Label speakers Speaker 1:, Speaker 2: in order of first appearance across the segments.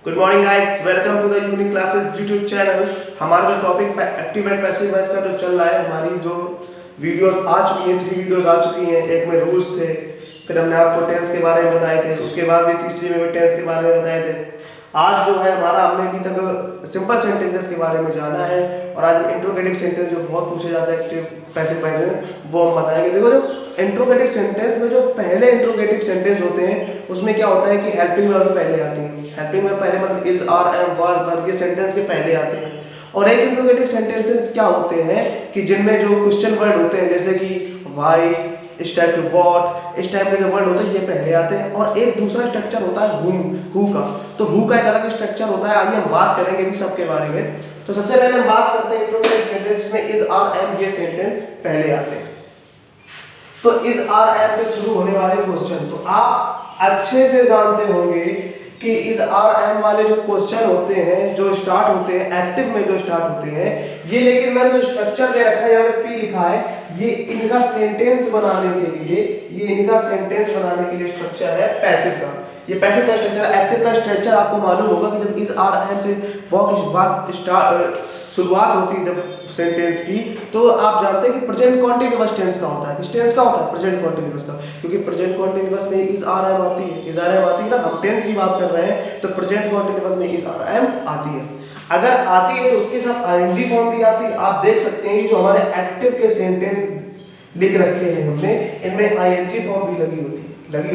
Speaker 1: Good morning guys, welcome to the Unique Classes YouTube channel. हमारा जो topic active and passive voice का जो चल रहा है, हमारी जो वीडियोस आ चुकी हैं, 3 वीडियोस आ चुकी हैं। एक में रूल्स थे, फिर हमने आपको टेंस के बारे में बताए थे, उसके बाद भी तीसरी में भी टेंस के बारे में बताए थे। आज जो है हमारा, हमने अभी तक सिंपल सेंटेंसेस के बारे में जाना है और आज हम इंट्रोगेटिव सेंटेंस जो बहुत पूछे जाते हैं एक्टिव पैसिव वॉइस में, वो हम बताएंगे। देखो, जो इंट्रोगेटिव सेंटेंस में जो पहले इंट्रोगेटिव सेंटेंस होते हैं उसमें क्या होता है कि हेल्पिंग वर्ब पहले आती है। हेल्पिंग वर्ब पहले मतलब इज, आर, एम, वाज, वर, ये सेंटेंस के पहले आते हैं। और एक इंट्रोगेटिव सेंटेंसेस क्या होते हैं कि जिनमें जो क्वेश्चन वर्ड होते हैं, जैसे कि व्हाई, इस टाइप के व्हाट, इस टाइप के जो वर्ड होते हैं ये पहले आते हैं। और एक दूसरा स्ट्रक्चर होता है हु का। तो हु का एक अलग स्ट्रक्चर होता है। आइए हम बात करेंगे भी सबके बारे में। तो सबसे पहले हम बात करते हैं इंट्रोगेटिव सेंटेंस जिसमें इज, आर, एम ये सेंटेंस पहले आते हैं। तो इज, आर, एम से शुरू होने वाले क्वेश्चन तो आप अच्छे से जानते होंगे कि इज, आर, एम वाले जो क्वेश्चन होते हैं, जो स्टार्ट होते हैं एक्टिव में, जो स्टार्ट होते हैं ये, लेकिन मैंने जो स्ट्रक्चर दे रखा है यहाँ पे पी लिखा है, ये इनका सेंटेंस बनाने के लिए, ये इनका सेंटेंस बनाने के लिए स्ट्रक्चर है पैसिव का। ये पैसिव का स्ट्रक्चर, एक्टिव का स्ट्रक्चर आपको मालूम होगा कि जब इज, आर, एम से शुरुआत होती है जब सेंटेंस की, तो आप जानते हैं कि प्रेजेंट कॉन्टिन्यूअस टेंस का होता है। किस टेंस का होता है? प्रेजेंट कॉन्टिन्यूअस का। क्योंकि प्रेजेंट कॉन्टिन्यूअस में इज, आर, एम आती है, इज, आर, एम आती है ना। हम टेंस की बात कर रहे हैं तो प्रेजेंट कॉन्टिन्यूअस में इज, आर, एम आती है। अगर आती है तो उसके साथ आईएनजी फॉर्म भी आती है। आप देख सकते हैं जो हमारे एक्टिव के सेंटेंस लिख रखे हैं हमने, इनमें आईएनजी फॉर्म भी लगी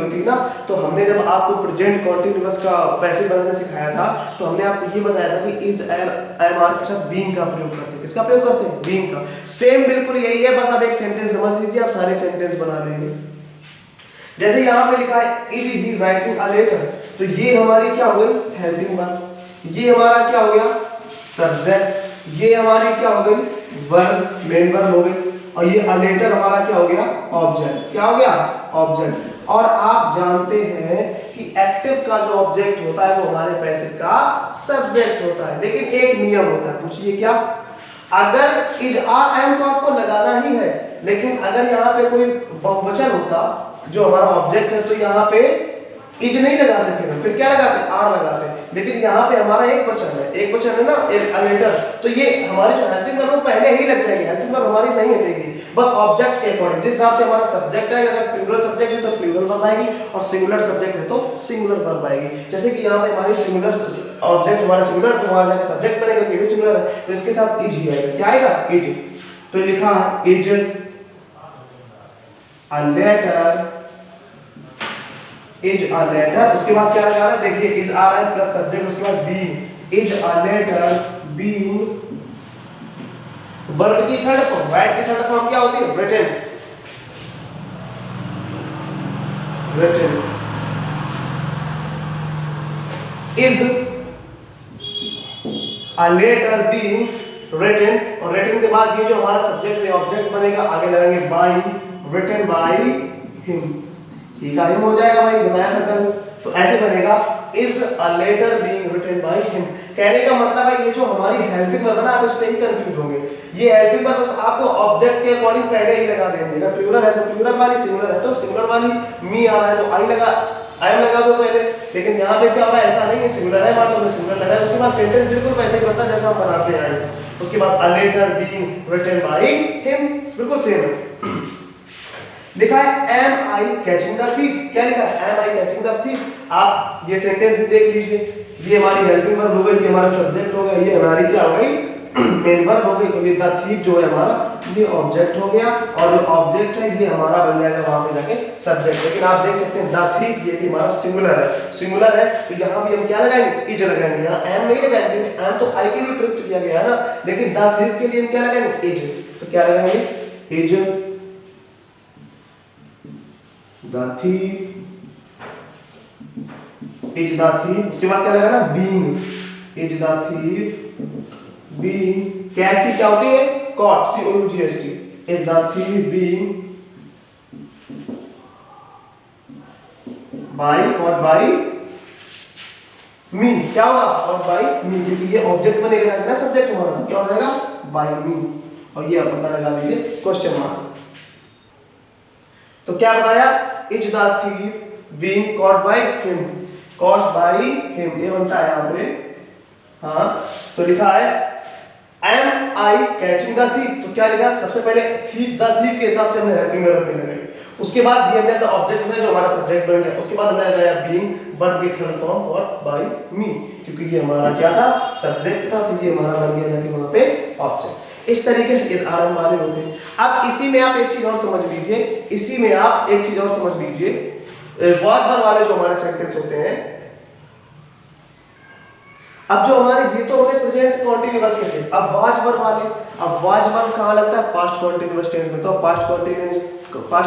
Speaker 1: होती है ना। तो हमने जब आपको प्रेजेंट कॉन्टिन्यूअस का पैसिव बनाना सिखाया था तो हमने आपको ये बताया था कि इज, एम, आर के साथ बीइंग का प्रयोग करते हैं। किसका प्रयोग करते हैं? बीइंग का। सेम बिल्कुल यही है, बस आप एक सेंटेंस समझ लीजिए, आप सारे सेंटेंस बना लेंगे। जैसे यहाँ पे लिखा है is he writing a letter, तो ये हमारी क्या हो गई? Helping verb. ये हमारा क्या हो गया? सब्जेक्ट। ये हमारी क्या हो गई? वर्ब, मेन वर्ब हो गई। और ये अ लेटर हमारा क्या हो गया? ऑब्जेक्ट। क्या हो गया? ऑब्जेक्ट। और आप जानते हैं कि एक्टिव का जो ऑब्जेक्ट होता है वो हमारे पैसिव का सब्जेक्ट होता है। लेकिन एक नियम होता है, पूछिए क्या? अगर इज, आर, एम तो आपको लगाना ही है, लेकिन अगर यहाँ पे कोई बहुवचन होता जो हमारा ऑब्जेक्ट है तो यहाँ पे इज नहीं लगाते, फिर क्या लगाते? आर लगाते। लेकिन यहाँ पे हमारा एक वचन है ना, एक लेटर, तो ये हमारी जो हेल्पिंग वर्ब वो पहले ही लग जाएगी। हेल्पिंग वर्ब हमारी नहीं हटेगी, बस ऑब्जेक्ट के अकॉर्डिंग। जिस हिसाब से हमारा सब्जेक्ट है, अगर प्लूरल सब्जेक्ट है तो प्लूरल वर्ब आएगी, और सिंगुलर सब्जेक्ट है तो सिंगुलर वर्ब आएगी। जैसे कि यहाँ पे हमारी सिंगुलर ऑब्जेक्ट हमारा सिंगुलर, तो वहां जाके सब्जेक्ट बनेगा, ये भी सिंगुलर है, तो इसके साथ इज ही आएगा। क्या आएगा? इज। तो लिखा है is a letter, is a letter. उसके बाद क्या लगा रहा है? देखिए is, are, am plus subject, उसके बाद being. Is a letter being, verb की थर्ड फॉर्म, राइट की थर्ड फॉर्म क्या होती है? Written. Written is a letter being written, और रिटन के बाद ये जो हमारा सब्जेक्ट है ऑब्जेक्ट बनेगा, आगे लगाएंगे बाय, रिटन बाय हिम। ये का हिम हो जाएगा भाई, बताया था कल। तो ऐसे बनेगा is a letter being written by him. कहने का मतलब है ये जो हमारी हेल्पिंग वर्ब है ना, आप इस पे ही कंफ्यूज होंगे। ये हेल्पिंग वर्ब आपको ऑब्जेक्ट के अकॉर्डिंग पहले ही लगा देंगे। अगर प्लूरल है तो प्लूरल वाली, सिंगुलर है तो सिंगुलर वाली। मी आ रहा है तो आई लगा, आई एम लगा दो पहले। लेकिन यहाँ पे क्या हो रहा है? ऐसा नहीं है, सिंगुलर है मान लो, मैं सिंगुलर लगाया, उसके बाद सेंटेंस बिल्कुल वैसे ही बनता है जैसा हम बनाते हैं। उसके बाद a letter being written by him, बिल्कुल सेम है। लिखा है am I catching the thief. क्या लिखा है? Am I catching the thief. आप ये सेंटेंस भी देख लीजिए, ये हमारी हेल्पिंग वर्ब हो गई, ये हमारा सब्जेक्ट हो गया, ये हमारी क्या हो गई? मेन वर्ब हो गई। तो ये द थीफ जो है हमारा, ये ऑब्जेक्ट हो गया, और जो ऑब्जेक्ट है ये हमारा बन जाएगा वहां पे जाके सब्जेक्ट। लेकिन आप देख सकते हैं द थीफ ये भी हमारा सिंगुलर है, सिंगुलर है, तो यहाँ भी हम क्या लगाएंगे? इज लगाएंगे। यहाँ एम नहीं लगाएंगे, एम तो आई के लिए प्रयुक्त किया गया है ना, लेकिन द थीफ के लिए हम क्या लगाएंगे? इज। तो क्या लगाएंगे? Is the thief, is the thief। उसके बाद क्या लगाना? being, is the thief being, catch की क्या होती है? caught, C-O-U-G-H-T, is the thief being caught by me। क्या होगा? caught by me, क्योंकि ये ऑब्जेक्ट बनेगा ना, सब्जेक्ट हमारा, क्या हो जाएगा? by me। और ये अपना लगा दीजिए क्वेश्चन मार्क। तो क्या बताया? Is the thief being caught by him. Caused by him, ये बनता है यहाँ पे। हाँ, तो लिखा है am I catching the thief, तो क्या लिखा, सबसे पहले थीफ द थीफ के हिसाब से हमने हेल्पिंग वर्ब नहीं लगाई। उसके बाद ये हमने अपना ऑब्जेक्ट है जो हमारा सब्जेक्ट बन गया। उसके बाद हमने लगाया बीइंग, वर्ब की थर्ड फॉर्म और बाय मी, क्योंकि ये हमारा क्या था, सब्जेक्ट था, तो ये हमारा बन गया जाके वहां पे ऑब्जेक्ट। इस तरीके से इस आरएम वाले होते हैं। अब इसी में आप एक चीज और समझ लीजिए, इसी में आप एक चीज और समझ लीजिए, वॉज वर्ब वाले जो हमारे सेंटेंस होते हैं, अब जो हमारे ये तो हमें प्रेजेंट कॉन्टिन्यूअस के थे, अब वाज वर्ब वाले, अब वाज वर्ब कहाँ लगता है, पास्ट कॉन्टिन्यूअस टेंस में। तो पास्ट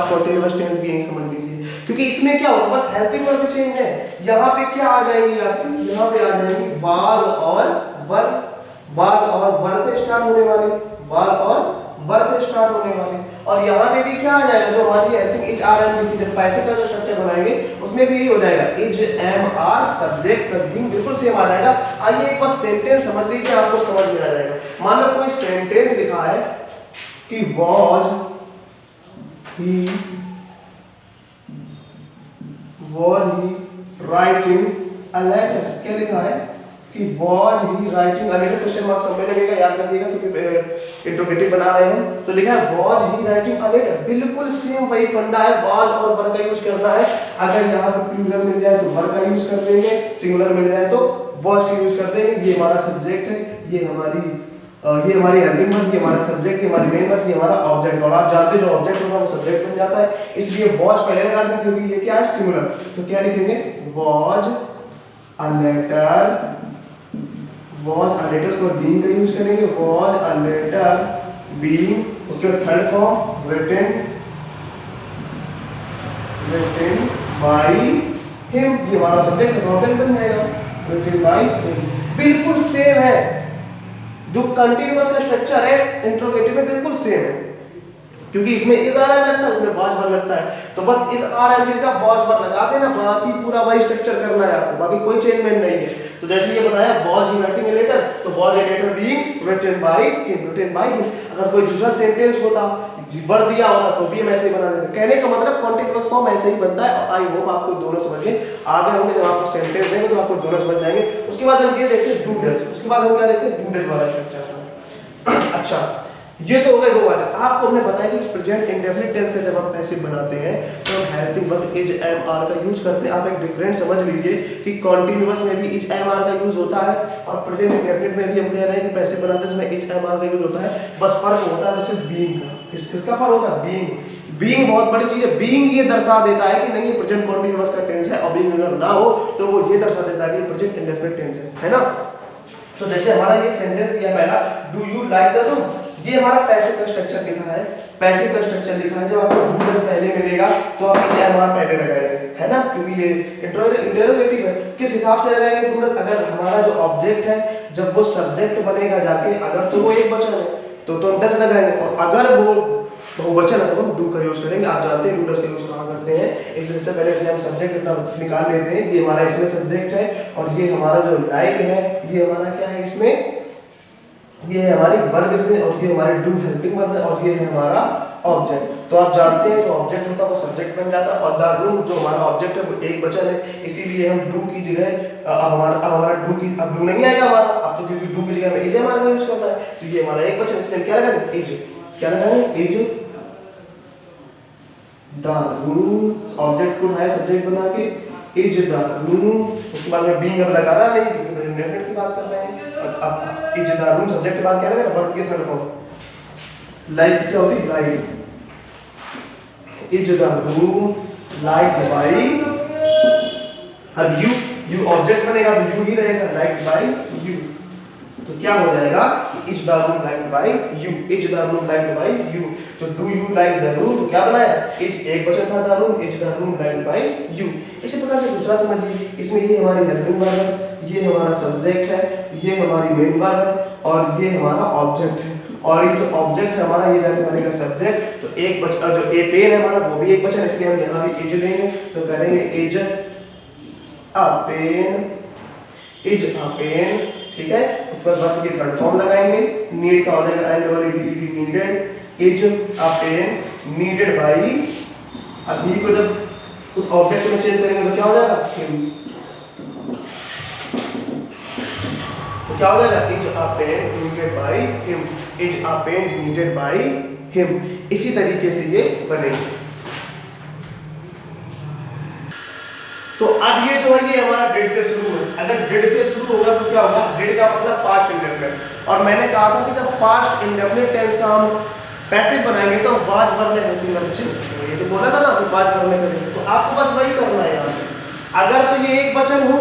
Speaker 1: कॉन्टिन्यूअस टेंस भी यही समझ लीजिए, क्योंकि इसमें क्या होगा, बस हेल्पिंग वर्ब चेंज है। यहाँ पे क्या आ जाएंगी आपकी, यहाँ पे आ जाएंगी वाज और वर, वाज और वर से स्टार्ट होने वाली, वाज और वर से स्टार्ट होने वाली। और यहाँ पे भी क्या आ जाएगा, जो हमारी हेल्पिंग इज आर एम की जब पैसे का जो स्ट्रक्चर बनाएंगे उसमें भी यही हो जाएगा, is am are subject plus being, बिल्कुल सेम आ जाएगा। आइए एक बार सेंटेंस समझ लीजिए, आपको समझ में आ जाएगा। मान लो कोई सेंटेंस लिखा है कि was he writing a letter, क्या लिखा है कि was he writing a letter, question mark सब में लगेगा, याद रखिएगा क्योंकि इंट्रोगेटिव बना रहे हैं। तो लिखा है was he writing a letter, बिल्कुल सेम वही फंडा है, वाज और वर का यूज करना है। अगर यहाँ पे प्लूरल मिल जाए तो वर का यूज कर देंगे, सिंगुलर मिल जाए तो वाज का यूज कर देंगे। ये हमारा सब्जेक्ट है, ये हमारी हेल्पिंग वर्ब, ये हमारा सब्जेक्ट, ये हमारी मेन वर्ब, ये हमारा ऑब्जेक्ट। और आप जानते हैं जो ऑब्जेक्ट होगा वो सब्जेक्ट बन जाता है, इसलिए वाज पहले लगा देंगे क्योंकि ये क्या है, सिंगुलर। तो क्या लिखेंगे, was a letter, was a letter, उसको बीइंग का यूज करेंगे, वाज अ लेटर बीइंग, उसके बाद third form written by him, ये हमारा सब्जेक्ट ऑब्जेक्ट बन जाएगा, रिटन बाय हिम। बिल्कुल सेम है, जो कंटीन्यूअस का स्ट्रक्चर है इंट्रोगेटिव में बिल्कुल सेम है, क्योंकि इसमें इज आर एम लगता है, उसमें वाज वर्ब लगता है। तो बस इज आर एम का वाज वर्ब लगा देना, बाकी पूरा वही स्ट्रक्चर करना है आपको, बाकी कोई चेंजमेंट नहीं है। तो जैसे ये बताया was he writing a letter, तो was a letter being written by him. अगर कोई दूसरा सेंटेंस होता, वर्ब दिया होता, तो भी हम ऐसे ही बना देते। कहने का मतलब कॉन्टिन्यूअस फॉर्म ऐसे ही बनता है। आई होप आपको दोनों समझ में आ गए होंगे। जब आपको सेंटेंस देंगे तो आपको दोनों समझ जाएंगे। उसके बाद हम ये देखते हैं डू डज, उसके बाद हम क्या देखते हैं, डू डज वाला स्ट्रक्चर। अच्छा, ये तो हो गए वो वाले। आपको हमने बताया कि प्रेजेंट इंडेफिनिट टेंस का जब हम पैसिव बनाते हैं तो हम helping verb is am are का यूज करते हैं। आप एक डिफरेंस समझ लीजिए कि कॉन्टिन्यूअस में भी इज एम आर का यूज होता है और प्रेजेंट इंडेफिनिट में भी हम कह रहे हैं कि पैसिव बनाते हैं इसमें इज एम आर का यूज होता है। बस फर्क होता है जैसे बीइंग का। किसका फर्क होता है, बीइंग बहुत बड़ी चीज है। बीइंग ये दर्शा देता है कि नहीं ये प्रेजेंट कॉन्टिन्यूअस का टेंस है, और बीइंग अगर ना हो तो वो ये दर्शा देता है कि प्रेजेंट इंडेफिनिट टेंस है ना। तो जैसे हमारा ये सेंटेंस दिया पहला, do you like the room, ये हमारा पैसिव का स्ट्रक्चर लिखा है। पैसिव का स्ट्रक्चर लिखा है, जब आपको डू डज पहले मिलेगा तो आप इज एम आर पहले लगाएंगे, है ना, क्योंकि ये इंटरोगेटिव है। किस हिसाब से लगाएंगे डू डज, अगर हमारा जो ऑब्जेक्ट है जब वो सब्जेक्ट बनेगा जाके, अगर तो वो एक वचन है तो हम डज लगाएंगे, और अगर वो बहुवचन है तो हम डू का यूज करेंगे। आप जानते हैं डू डज का यूज कहाँ करते हैं। एक सबसे पहले इसलिए हम सब्जेक्ट अपना निकाल लेते हैं, ये हमारा इसमें सब्जेक्ट है, और ये हमारा जो लाइक है ये हमारा क्या है, इसमें ये है हमारी वर्ब इसमें, और ये हमारे डू हेल्पिंग वर्ब है, और ये है हमारा ऑब्जेक्ट। तो आप जानते हैं जो ऑब्जेक्ट होता है वो सब्जेक्ट बन जाता है, और द रूम जो हमारा ऑब्जेक्ट है वो एक वचन है, इसीलिए हम डू की जगह अब हमारा डू की, अब डू नहीं आएगा हमारा, अब तो क्योंकि डू की जगह में इज हमारा यूज करना है, तो ये हमारा एक वचन, इसलिए क्या लगाएंगे, इज। क्या लगाएंगे, इज द रूम, ऑब्जेक्ट को है सब्जेक्ट बना के इज द रूम। उसके बाद में बीइंग अब लगाना नहीं क्योंकि इंडेफिनिट की बात कर रहे हैं। अब इज द रूम सब्जेक्ट के बाद क्या लगेगा, वर्ब की थर्ड फॉर्म। लाइक क्या होती है, like, is the room like by, अब यू ऑब्जेक्ट बनेगा तो यू ही रहेगा, लाइक बाय यू। तो क्या हो जाएगा, is the room liked by you, is the room liked by you. तो do you like the room, तो क्या बनाया, इज एक वचन था the room, is the room liked by you. इसी प्रकार से दूसरा समझिए, इसमें ये हमारी हेल्पिंग वर्ब है, ये हमारा सब्जेक्ट है, ये हमारी मेन वर्ब है, और ये हमारा ऑब्जेक्ट है। और ये जो ऑब्जेक्ट है हमारा ये जाके बनेगा सब्जेक्ट। तो एक वचन जो ए पेन है हमारा वो भी एक वचन, इसलिए हम यहाँ भी इज लेंगे, तो करेंगे is a pen, is a pen, ठीक है। उसके बाद वर्ब की थर्ड फॉर्म लगाएंगे, नीड का हो जाएगा N double E D, needed, is a pen needed by. अब ही को जब उस ऑब्जेक्ट में चेंज करेंगे तो क्या हो जाएगा, हिम, तो क्या हो जाएगा, is a pen needed by him, is a pen needed by him. इसी तरीके से ये बनेगी। तो अब ये जो है ये हमारा डिड से शुरू है। अगर डिड से शुरू होगा तो क्या होगा, डिड का मतलब पास्ट इंडेफिनिट। और मैंने कहा था कि जब पास्ट इंडेफिनिट टेंस का हम पैसिव बनाएंगे तो वाज वर्ब में हेल्पिंग वर्ब चाहिए। ये तो बोला था ना कि वाज वर्ब में करेंगे, तो आपको बस वही करना है। यहाँ पे अगर तो ये एक वचन हो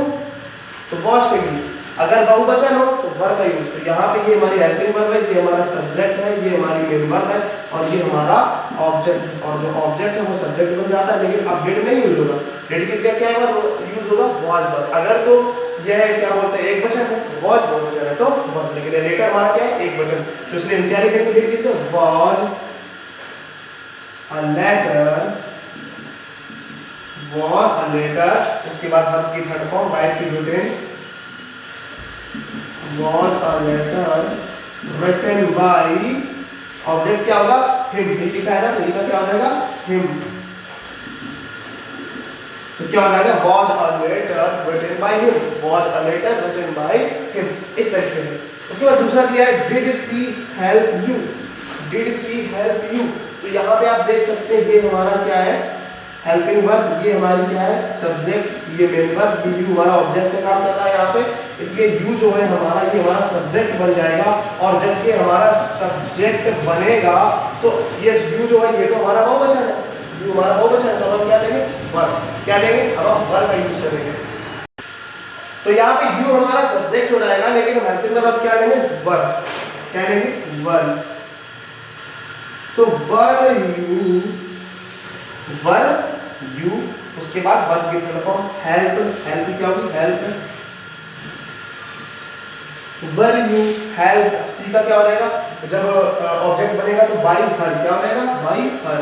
Speaker 1: तो वॉच का यूज, अगर बहुवचन हो तो वर्ब का यूज। तो यहाँ पे ये हमारी हेल्पिंग वर्ब है, ये हमारा सब्जेक्ट है, ये हमारी मेन वर्ब है और ये हमारा ऑब्जेक्ट है। और जो ऑब्जेक्ट है वो सब्जेक्ट बन जाता है, लेकिन अब डिड नहीं यूज होगा। डिड किसका क्या यूज होगा, वॉज वर्ब। अगर तो यह क्या बोलते हैं एक वचन है, वॉज बहुवचन है तो वर्ब, लेकिन लेटर हमारा क्या है एक वचन, तो इसलिए हम क्या लिखेंगे, डिड लिखते हैं was a letter, was a letter. उसके बाद वर्ब की थर्ड फॉर्म राइट की written, was a letter written by, object क्या होगा, him, लिखा है ना, तो इसका क्या हो जाएगा him। तो क्या हो जाएगा, was a letter written by him, was a letter written by him, इस तरीके से। उसके बाद दूसरा दिया है did she help you, did she help you। तो यहाँ पे आप देख सकते हैं ये हमारा क्या है हेल्पिंग वर्ब, ये हमारी क्या है सब्जेक्ट, ये मेन वर्ब, ये यू हमारा ऑब्जेक्ट में काम कर रहा है यहाँ पे, इसलिए यू जो है हमारा ये हमारा सब्जेक्ट बन जाएगा। और जब ये हमारा सब्जेक्ट बनेगा तो ये यू जो है ये तो हमारा बहुवचन है, यू हमारा बहुवचन है, तो हम क्या लेंगे वर्ब, क्या लेंगे हम वर्ब का यूज करेंगे। तो यहाँ पे यू हमारा सब्जेक्ट हो जाएगा, लेकिन हम हेल्पिंग वर्ब क्या लेंगे वर्ब, क्या लेंगे वर्ब। तो वर्ब यू, वर्ब यू, उसके बाद वर्ब की थर्ड फॉर्म हेल्प, हेल्प क्या होगी हेल्प, वर्ब यू हेल्प। सी का क्या हो जाएगा, जब ऑब्जेक्ट बनेगा तो बाई हर, क्या हो जाएगा बाई हर।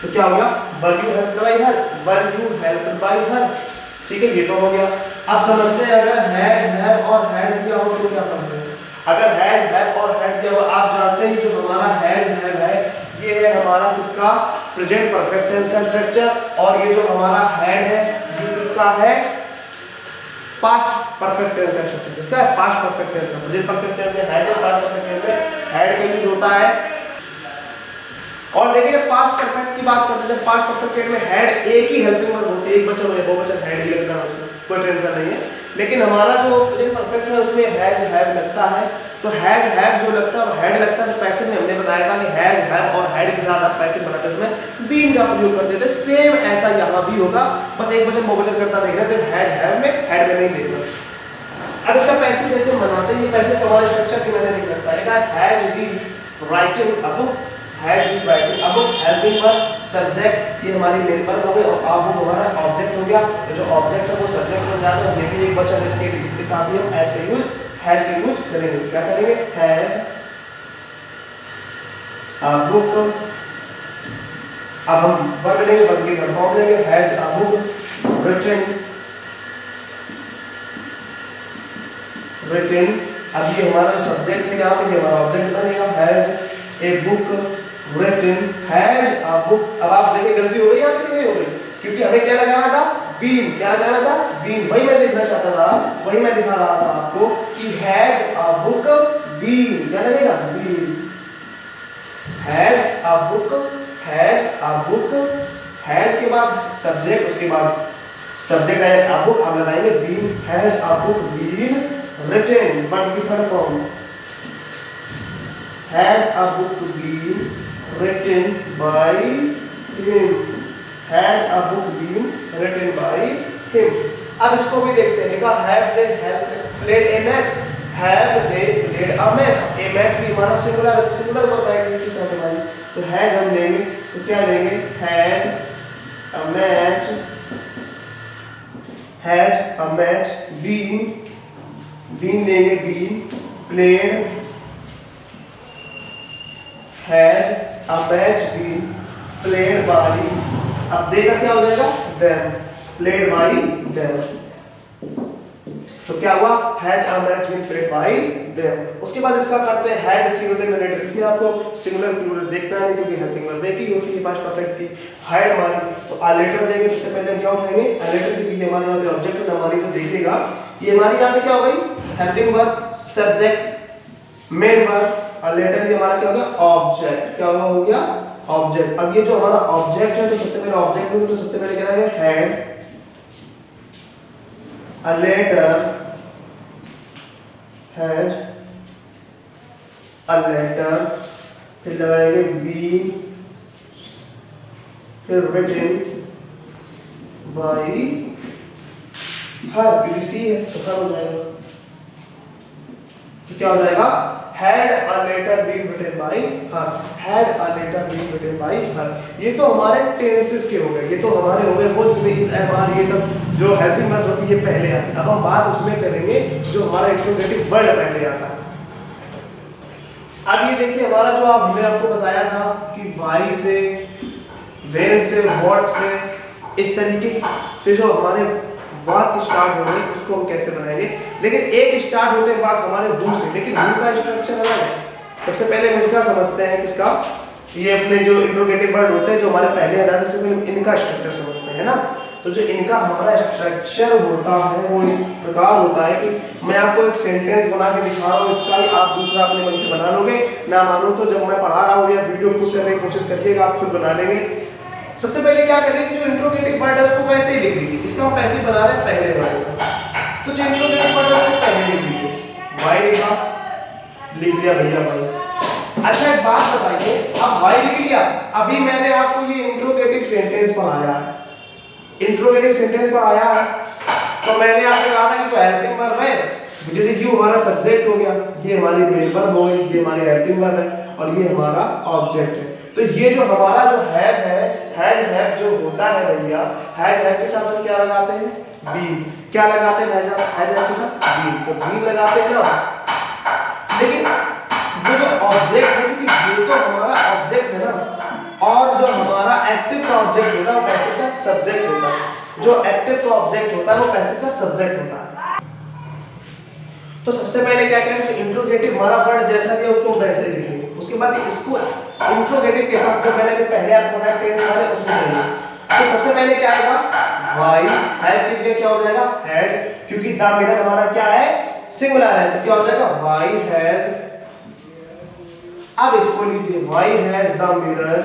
Speaker 1: तो क्या हो गया verb you help by her, verb you help by her. ठीक है, ये तो हो गया। अब समझते हैं अगर हैव और हैड दिया हो तो क्या करते हैं। अगर हैव और हैड दिया हो, आप जानते हैं जो हमारा हैव है ये है हमारा किसका प्रेजेंट परफेक्ट टेंस का स्ट्रक्चर, और ये जो हमारा हैड है ये किसका है पास्ट परफेक्ट टेंस का स्ट्रक्चर। किसका है पास्ट परफेक्ट टेंस का। प्रेजेंट परफेक्ट टेंस में हैड है, पास्ट परफेक्ट टेंस में हैड का यूज होता है। और देखिए पास्ट परफेक्ट की बात करते हैं, पास्ट परफेक्ट टेंस में हैड एक ही हेल्पिंग वर्ब होती है, एक वचन हो बहुवचन हैड ही लगता है, उसमें कोई टेंशन नहीं है। लेकिन हमारा जो प्रेजेंट परफेक्ट है उसमें हैज हैव लगता है, तो हैज हैव जो लगता है और हैड लगता है। तो पैसिव में हमने बताया था कि हैज हैव और हैड के साथ आप पैसिव बनाते हैं उसमें बीन का प्रयोग करते थे। सेम ऐसा यहाँ भी होगा, बस एक वचन बहुवचन करता देखना, सिर्फ हैज हैव में हैड में नहीं देखना। अब इसका पैसिव जैसे बनाते हैं, ये पैसिव का हमारा स्ट्रक्चर भी मैंने लिख रखा है, has been writing a book, has been writing a book, helping verb subject ये हमारी मेन वर्ब हो गई, और अब वो हमारा ऑब्जेक्ट हो गया। तो जो ऑब्जेक्ट है वो सब्जेक्ट बन जाता है, लेकिन एक वचन इसके साथ ही हम हैज का यूज करेंगे। क्या करेंगे हैज अ बुक। अब हम वर्ब लेंगे, वर्ब की फॉर्म लेंगे हैज अ बुक रिटन। अब ये हमारा सब्जेक्ट है, यहाँ पे ये हमारा ऑब्जेक्ट बनेगा has a book written, has a book. अब आप देखिए गलती हो गई यहाँ पे नहीं हो गई, क्योंकि हमें क्या लगाना था बीन, क्या लगाना था बीन। वही मैं देखना चाहता था, वही मैं दिखा रहा था आपको कि हैज अ बुक बीन, क्या लगेगा been, has a book, has a book, has के बाद सब्जेक्ट, उसके बाद सब्जेक्ट है अ बुक, हम लगाएंगे been, has a book been written. Verb की third form has a book been written by him, had a book been written by him। अब इसको भी देखते हैं, लिखा have they played a match, have they played a match। a match भी हमारा singular verb है इसके साथ हमारी, तो has हम लेंगे तो क्या लेंगे had a match, had a match been लेंगे been played, has a match been played by, अब देखा क्या हो जाएगा them, played by them। तो क्या हुआ, has a match been played by them. उसके बाद इसका करते हैं हैड सिंगुलर में लेटर। इसमें आपको सिंगुलर प्लूरल देखना है नहीं, क्योंकि हेल्पिंग वर्ब एक ही होती है पास्ट परफेक्ट की। हैड हमारी तो आ लेटर देंगे, सबसे पहले हम क्या उठाएंगे, आ लेटर, क्योंकि ये हमारे यहाँ पे ऑब्जेक्ट है, हमारी तो देखिएगा ये हमारी यहाँ पे क्या हो गई, helping verb, subject, main verb. A letter ये हमारा क्या हो गया, ऑब्जेक्ट। क्या हो गया, ऑब्जेक्ट। अब ये जो हमारा ऑब्जेक्ट है, तो सबसे पहले ऑब्जेक्ट में तो सबसे पहले क्या है, had a letter, has a letter, फिर लगाएंगे been, फिर written by her, क्योंकि सी है तो क्या हो जाएगा, तो क्या हो जाएगा, had a letter been written by her, had a letter been written by her। ये तो हमारे टेंसेस के हो गए, ये तो हमारे हो गए वो जिसमें इस एम आर ये सब जो हेल्पिंग वर्ब होती है पहले आती है। अब हम बात उसमें करेंगे जो हमारा इंट्रोगेटिव वर्ड पहले आता है। अब ये देखिए हमारा जो हमने आपको बताया था कि वाई से, व्हेन से, व्हाट से, इस तरीके से जो हमारे वाक्य स्टार्ट होंगे उसको हम कैसे बनाएंगे। लेकिन एक स्टार्ट होते हैं वाक्य हमारे हु से, लेकिन हु का स्ट्रक्चर अलग है। सबसे पहले हम इसका समझते हैं, किसका, ये अपने जो इंट्रोगेटिव वर्ड होते हैं जो हमारे पहले आते हैं, सबसे पहले इनका स्ट्रक्चर समझते हैं ना। तो जो इनका हमारा स्ट्रक्चर होता है वो इस प्रकार होता है कि मैं आपको एक सेंटेंस बना के दिखा रहा हूँ, इसका ही आप दूसरा अपने मन से बना लोगे। ना मानो तो जब मैं पढ़ा रहा हूँ या वीडियो पुश करने की कोशिश करिएगा, आप खुद बना लेंगे। सबसे पहले क्या करेंगे, जो इंट्रोगेटिव वर्ड है उसको वैसे ही लिख दीजिए। इसका हम पैसे बना रहे हैं पहले वाले, तो जो इंट्रोगेटिव वर्ड है उसको पहले लिख दीजिए। वाई लिखा, लिख दिया भैया वाई। अच्छा एक बात बताइए, अब वाई लिख लिया, अभी मैंने आपको ये इंट्रोगेटिव सेंटेंस पढ़ाया है, इंट्रोगेटिव सेंटेंस पढ़ाया है, तो मैंने आपसे कहा था कि जो हेल्पिंग वर्ब है, जैसे यू हमारा सब्जेक्ट हो गया, ये हमारी मेन वर्ब हो गई, ये हमारी हेल्पिंग वर्ब है, और ये हमारा ऑब्जेक्ट है। तो ये जो हमारा जो हैव है, हैव जो होता है भैया, हैव के साथ हम क्या लगाते हैं, बीन। क्या लगाते हैं हैव के साथ, बीन। तो बीन लगाते हैं ना। लेकिन वो जो ऑब्जेक्ट है, क्योंकि ये तो हमारा ऑब्जेक्ट है ना, और जो हमारा एक्टिव का ऑब्जेक्ट होता है वो पैसिव का सब्जेक्ट होता है। जो एक्टिव का ऑब्जेक्ट होता है वो पैसिव का सब्जेक्ट होता है। तो सबसे पहले क्या करेंगे, इंट्रोगेटिव हमारा वर्ड जैसा दिया उसको वैसे लिख लेंगे। उसके बाद इसको इंट्रोगेटिव के साथ जो मैंने पहले आपको बताया टेंस वाले उसमें करेंगे। तो सबसे पहले क्या आएगा, वाई, हैव की जगह क्या हो जाएगा, हैड, क्योंकि द मिरर हमारा क्या है, सिंगुलर है, तो क्या हो जाएगा, वाई हैज। अब इसको लीजिए, why has the mirror,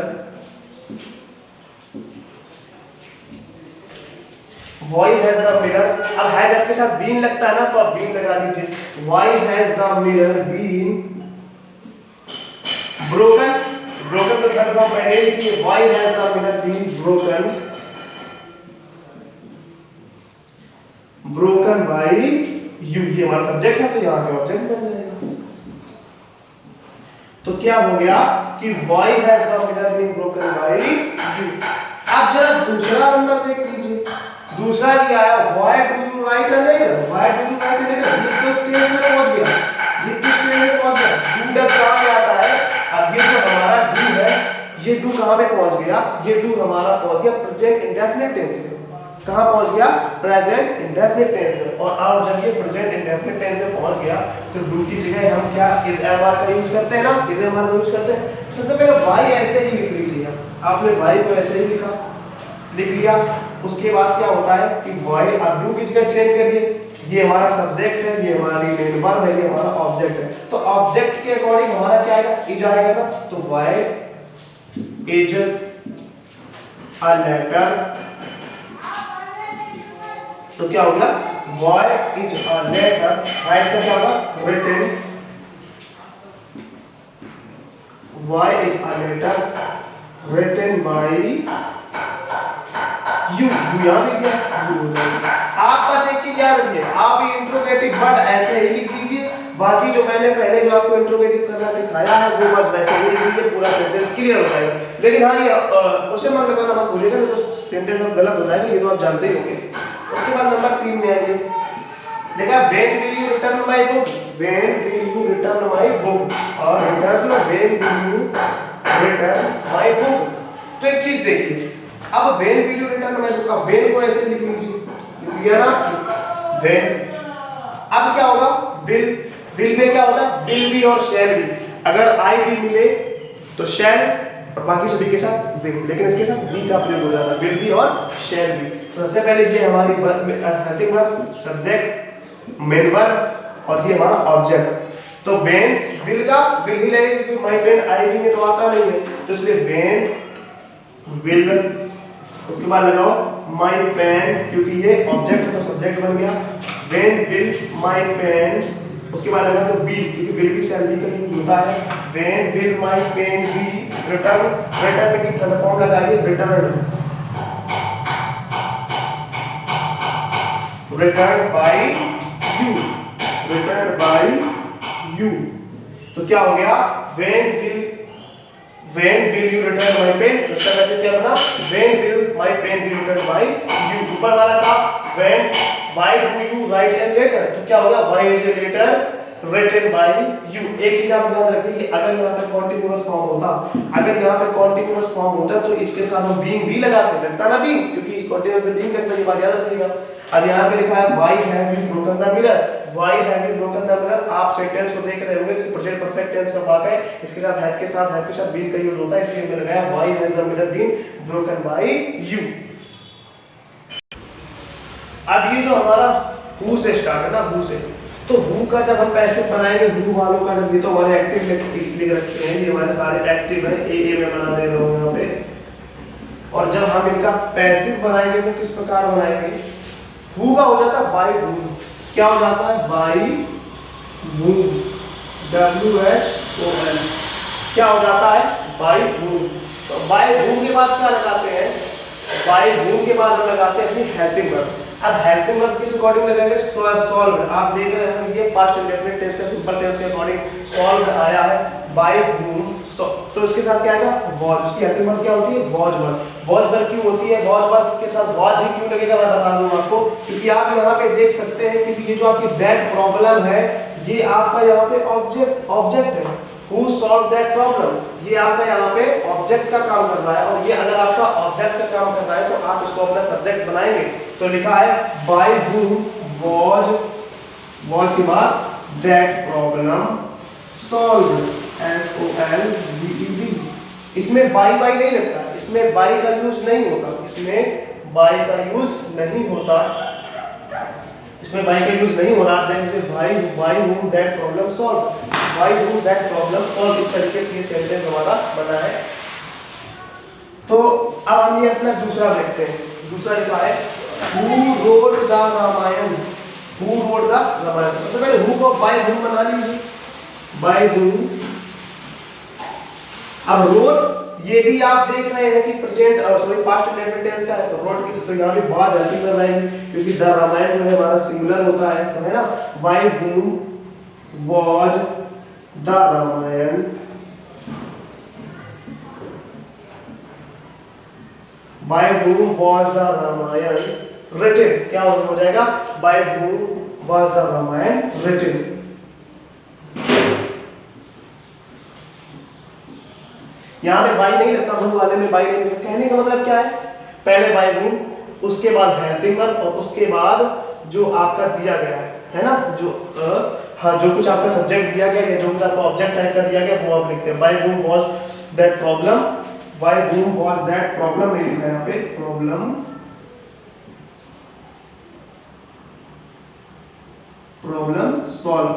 Speaker 1: why has the mirror. अब हैज आपके साथ बीन लगता है ना, तो आप बीन लगा दीजिए। Why has the mirror been broken, broken तो थर्ड फॉर्म पहले लिखिए, why has the mirror been broken, broken by you. ये हमारा सब्जेक्ट है, तो यहाँ पे ऑब्जेक्ट बन जाएगा। तो क्या हो गया कि why has the mirror been broken by you. अब जरा दूसरा नंबर देख लीजिए, दूसरा दिया है, why do you write a letter, why do you write a letter. ये किस टेंस में पहुंच गया, ये किस टेंस में पहुंच गया, डू डस कहां पे आता है। अब ये जो हमारा डू है, ये डू कहां पे पहुंच गया, ये डू हमारा पहुंच गया प्रेजेंट इंडेफिनिट टेंस में। कहां पहुंच गया, प्रेजेंट इंडेफिनिट टेंस में। और जब ये प्रेजेंट इंडेफिनिट टेंस में पहुंच गया, तो डू की जगह हम क्या इज एम आर का यूज करते हैं ना, इज एम आर का यूज करते हैं। सबसे पहले वाई ऐसे ही लिख लीजिए, आपने वाई को ऐसे ही लिखा, लिख लिया। उसके बाद क्या होता है कि वाई, अब डू की जगह चेंज करिए, ये हमारा सब्जेक्ट है, ये हमारी मेन वर्ब है, ये हमारा ऑब्जेक्ट है। तो ऑब्जेक्ट के अकॉर्डिंग हमारा क्या आएगा, इज आएगा ना, तो वाई इज अ लेटर। तो क्या होगा, why is a letter, write का क्या होगा, written, why is a letter written by you. यहाँ भी क्या, आप बस एक चीज याद रखिए, आप ये इंट्रोगेटिव वर्ड ऐसे ही लिख दीजिए, बाकी जो मैंने पहले जो आपको इंट्रोगेटिव करना सिखाया है वो बस वैसे ही लिख दीजिए, पूरा सेंटेंस क्लियर हो जाएगा। लेकिन हाँ, ये क्वेश्चन मार्क लगाना मत भूलिएगा, नहीं तो सेंटेंस में गलत हो जाएगा, ये तो आप जानते ही होंगे। उसके बाद नंबर 3 में आइए, देखा when will you return my book, when will you return my book, और return when will you return my book. तो एक चीज देखिए, अब when will you return my book, अब व्हेन को ऐसे लिख लीजिए, लिख लिया ना, व्हेन अब क्या होगा, विल में क्या होता है, विल बी और शैल बी। अगर आई भी मिले तो शैल और बाकी सभी के साथ विल, लेकिन इसके साथ बी का प्रयोग हो जाता है, विल बी और शैल बी। तो सबसे पहले ये हमारी helping verb, subject, main verb और ये हमारा ऑब्जेक्ट। तो व्हेन विल का विल ही लगेगा क्योंकि माय पेन आई भी में तो आता नहीं है, तो इसलिए व्हेन विल, उसके बाद लगाओ माय पेन क्योंकि ये ऑब्जेक्ट तो सब्जेक्ट बन गया, व्हेन विल माय पेन, उसके बाद लगा तो बी क्योंकि विल बी शैल बी का यूज होता है, when will my pen be return, return की थर्ड फॉर्म लगाइए return, return by you, return by you. तो क्या हो गया, when will you return my pen, उसका मैसेज क्या बना, when will my pen be return by you. ऊपर वाला था when why do you write a letter, तो क्या होगा, why is a letter written by you। एक चीज आप याद रखिए कि अगर यहाँ पे कॉन्टिन्यूअस फॉर्म होता, अगर यहाँ पे कॉन्टिन्यूअस फॉर्म होता तो इसके साथ हम बीइंग भी लगाते, लगता ना बीइंग, क्योंकि कॉन्टिन्यूअस से बीइंग लगता है, ये बात याद रखिएगा। अब यहाँ पे लिखा है why have you broken the mirror, why have you broken the mirror। आप सेंटेंस को देख रहे होंगे तो प्रेजेंट परफेक्ट टेंस का भाग है, इसके साथ हैज के साथ बीइंग का यूज होता है, इसलिए मैंने लगाया why has the mirror been broken by you। अब ये जो हमारा who से स्टार्ट है ना, who से, तो हु का जब हम पैसिव बनाएंगे, हु वालों का जब, ये तो हमारे एक्टिव लिख रखे हैं, ये हमारे सारे एक्टिव हैं, ए में बना दे रहा हूं यहाँ पे। और जब हम इनका पैसिव बनाएंगे तो किस प्रकार बनाएंगे, हु का हो जाता है बाय हूम, क्या हो जाता है, बाय हूम, WHOM, क्या हो जाता है, बाय हूम। तो बाय हूम के बाद क्या लगाते हैं, बाय हूम के बाद हम लगाते हैं अपनी हेल्पिंग वर्ब। अब हेल्पिंग वर्ब किस अकॉर्डिंग लगाएंगे, सॉल्व। आप देख रहे हैं ये पास्ट इंडेफिनिट टेंस का सिंपल टेंस के अकॉर्डिंग सॉल्व आया है, बाय हूम, तो इसके साथ क्या आएगा, वॉज। इसकी हेल्पिंग वर्ब क्या होती है, वॉज वर्ब। वॉज वर्ब क्यों होती है, वॉज वर्ब के साथ वॉज ही क्यों लगेगा मैं बता दूं आपको, क्योंकि आप यहाँ पे देख सकते हैं कि ये जो आपकी दैट प्रॉब्लम है, ये आपका यहाँ पे ऑब्जेक्ट है, Who solved that problem, ये आपका यहाँ पे ऑब्जेक्ट का काम कर रहा है, और ये अगर आपका ऑब्जेक्ट का काम कर रहा है तो आप इसको अपना सब्जेक्ट बनाएंगे। तो लिखा है by whom was के बाद that problem solved, SOLVED। इसमें by नहीं लगता, इसमें by का यूज नहीं होता, इसमें by का यूज नहीं होता, इसमें by का यूज नहीं हो रहा। Then by whom that problem solved, by whom that problem solved, इस तरीके से ये सेंटेंस हमारा बना है। तो अब हम ये अपना दूसरा देखते हैं। दूसरा लिखा है who wrote the Ramayan, who wrote the Ramayan. सबसे पहले who को by whom बना लीजिए, by whom। अब wrote ये भी आप देख रहे हैं कि प्रेजेंट पास्ट इंडेफिनिट टेंस का है, तो wrote की तो यहाँ भी बहुत जल्दी कर रहे हैं क्योंकि द रामायण जो है हमारा सिंगुलर होता है, तो है ना, by whom was the Ramayan, by whom was the Ramayan written, क्या हो जाएगा, by whom was the Ramayan written। यहाँ पे बाई नहीं लगता, who वाले में बाई नहीं लगता। कहने का मतलब क्या है, पहले बाय whom, उसके बाद हेल्पिंग वर्ब, और उसके बाद जो आपका दिया गया है ना, जो हाँ जो कुछ आपका सब्जेक्ट दिया गया या जो कुछ आपका ऑब्जेक्ट टाइप का दिया गया वो आप लिखते हैं। By whom was that problem, by whom was that problem नहीं लिखा है यहाँ पे, problem solve,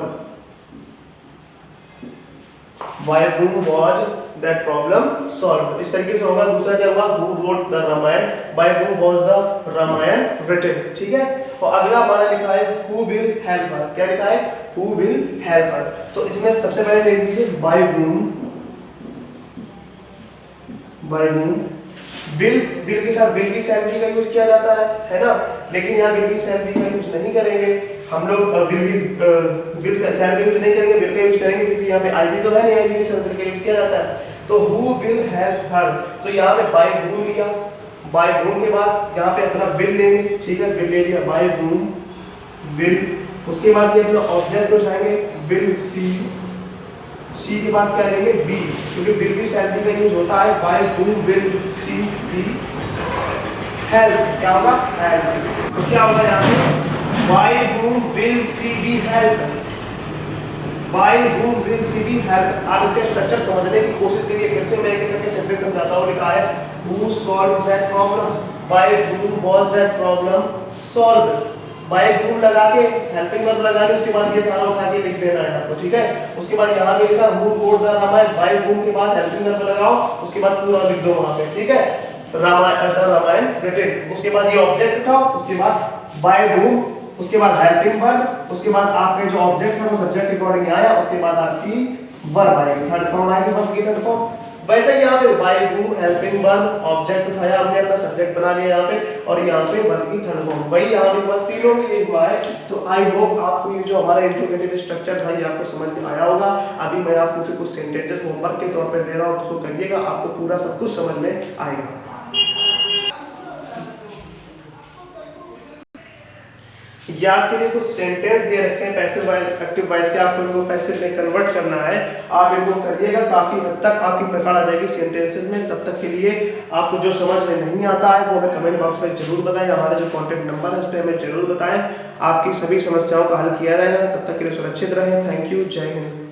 Speaker 1: by whom was that problem solved, इस तरीके से होगा। दूसरा क्या हुआ, who wrote the Ramayan, by whom was the Ramayan written, ठीक है। और अगला हमारा लिखा है who will help her, क्या लिखा है, who will help her। तो इसमें सबसे पहले देख लीजिए by whom will के साथ will be shall be का यूज किया जाता है ना, लेकिन यहाँ will be shall be का यूज नहीं करेंगे हम लोग, will shall be यूज नहीं करेंगे, will का यूज करेंगे क्योंकि यहाँ पे id तो है नहीं, id के साथ will का यूज किया जाता है। तो who will help her, तो यहाँ पे by whom लिया, by whom के बाद यहाँ पे अपना will लेंगे, ठीक है, will ले लिया, by whom will, उसके बाद ये अपना ऑब्जेक्ट को जाएंगे will see, सी के बाद क्या लेंगे बी, क्योंकि विल बी शैल बी का यूज होता है। By whom will she be help, क्या होगा हेल्प, तो क्या होगा यहाँ पे by whom will she be helped, by whom will she be helped। आप इसके स्ट्रक्चर समझने की कोशिश करिए, फिर से मैं एक करके सेंटेंस समझाता हूँ। लिखा है who solved that problem, by whom was that problem solved। by whom लगा के हेल्पिंग वर्ब लगा के उसके बाद ये सारा उठा के लिख देना है आपको, ठीक है। उसके बाद यहाँ पे लिखा who wrote the Ramayan, by whom के बाद हेल्पिंग वर्ब लगाओ, उसके बाद पूरा लिख दो वहाँ पे, ठीक है। रामायण written, उसके बाद ये ऑब्जेक्ट उठाओ, उसके बाद by whom, उसके बाद हेल्पिंग वर्ब, उसके बाद आपके जो ऑब्जेक्ट है वो सब्जेक्ट अकॉर्डिंग आया, उसके बाद आपकी वर्ब आएगी, थर्ड फॉर्म आएगी वर्ब की थर्ड फॉर्म। वैसे ही यहाँ पे by whom helping verb object उठाया हमने, अपना सब्जेक्ट बना लिया यहाँ पे, और यहाँ पे वर्ब की थर्ड फॉर्म, वही यहाँ पे बस तीनों में ये हुआ है। तो आई होप आपको ये जो हमारा इंट्रोगेटिव स्ट्रक्चर था ये आपको समझ में आया होगा। अभी मैं आपको कुछ सेंटेंसेस होमवर्क के तौर पर दे रहा हूँ, उसको करिएगा, आपको पूरा सब कुछ समझ में आएगा। ये आपके लिए कुछ सेंटेंस दे रखे हैं पैसिव वाइज एक्टिव वाइज के, आपको इनको पैसिव में कन्वर्ट करना है। आप इनको करिएगा, काफी हद तक आपकी पकड़ आ जाएगी सेंटेंसेस में। तब तक के लिए आपको जो समझ में नहीं आता है वो हमें कमेंट बॉक्स में जरूर बताएं, हमारा जो कॉन्टैक्ट नंबर है उस पर हमें जरूर बताएं। आपकी सभी समस्याओं का हल किया जाएगा। तब तक के लिए सुरक्षित रहें। थैंक यू, जय हिंद।